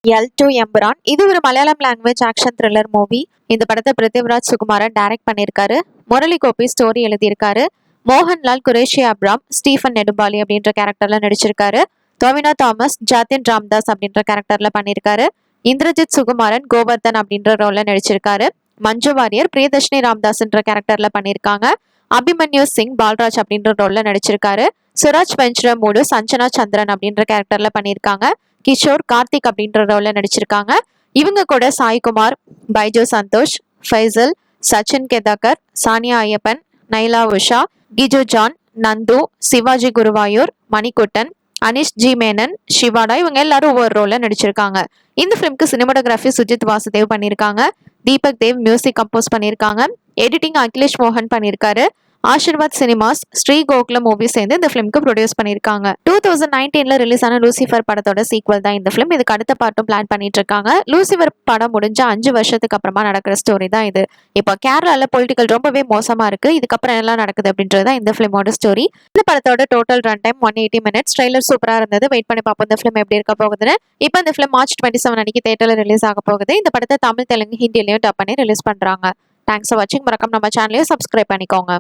L to Empuraan. இது ஒரு Malayalam language action thriller movie. இந்த படத்தை பிருத்திவிராஜ் சுகுமாரன் டைரக்ட் பண்ணியிருக்காரு. முரளி கோபி ஸ்டோரி எழுதியிருக்காரு. மோகன்லால், குரேஷி அப்ராம், ஸ்டீஃபன் நெடும்பாலி அப்படின்ற கேரக்டர்ல நடிச்சிருக்காரு. டொவினோ தாமஸ், ஜாத்தின் ராம்தாஸ் அப்படின்ற கேரக்டர்ல பண்ணியிருக்காரு. இந்திரஜித் சுகுமாரன் கோவர்தன் அப்படின்ற ரோல்ல நடிச்சிருக்காரு. மஞ்சு வாரியர் பிரியதர்ஷினி ராம்தாஸ்ன்ற கேரக்டர்ல பண்ணியிருக்காங்க. அபிமன்யு சிங் பால்ராஜ் அப்படின்ற ரோல்ல நடிச்சிருக்காரு. சுராஜ் வெஞ்சிரமூடு சஞ்சனா சந்திரன் அப்படின்ற கேரக்டர்ல பண்ணியிருக்காங்க. கிஷோர் கார்த்திக் அப்படின்ற ரோல்ல நடிச்சிருக்காங்க. இவங்க கூட சாய்குமார், பைஜு சந்தோஷ், ஃபைசல், சச்சின் கெதாக்கர், சானியா ஐயப்பன், நைலா உஷா, கிஜு ஜான், நந்து, சிவாஜி குருவாயூர், மணிக்குட்டன், அனிஷ் ஜி மேனன், சிவாடா இவங்க எல்லாரும் ஒவ்வொரு ரோல்ல நடிச்சிருக்காங்க. இந்த ஃபிலிம்க்கு சினிமாட்டோகிராஃபி சுஜித் வாசுதேவ் பண்ணியிருக்காங்க. தீபக் தேவ் மியூசிக் கம்போஸ் பண்ணியிருக்காங்க. எடிட்டிங் அகிலேஷ் மோகன் பண்ணியிருக்காரு. ஆஷிர்வாத் சினிமாஸ், ஸ்ரீ கோகுலம் மூவி சேர்ந்து இந்த ஃபிலிம்க்கு ப்ரொடியூஸ் பண்ணியிருக்காங்க. 2019ல ரிலீஸ் ஆன லூசிஃபர் படத்தோட சீக்வல் தான் இந்த ஃபிலிம். இதுக்கு அடுத்த பார்ட்டும் பிளான் பண்ணிட்டு இருக்காங்க. லூசிஃபர் படம் முடிஞ்ச 5 வருஷத்துக்கு அப்புறமா நடக்கிற ஸ்டோரி தான் இது. இப்போ கேரளால பொலிட்டிக்கல் ரொம்பவே மோசமா இருக்கு. இதுக்கப்புறம் எல்லாம் நடக்குது அப்படின்றது தான் இந்த ஃபிலிமோட ஸ்டோரி. இந்த படத்தோட total run time 180 minutes. Trailer சூப்பரா இருந்தது. வெயிட் பண்ணி பார்ப்போம் இந்த ஃபிலிம் எப்படி இருக்க போகுதுன்னு. இப்போ இந்த ஃபிலிம் மார்ச் 27 அன்னைக்கு தியேட்டர்ல ரிலீஸ் ஆக போகுது. இந்த படத்தை தமிழ், தெலுங்கு, ஹிந்திலையும் டப் பண்ணி ரிலீஸ் பண்றாங்க. தேங்க்ஸ் ஃபார் வாட்சிங். மறக்காம நம்ம சேனலையும் சப்ஸ்கிரைப் பண்ணிக்கோங்க.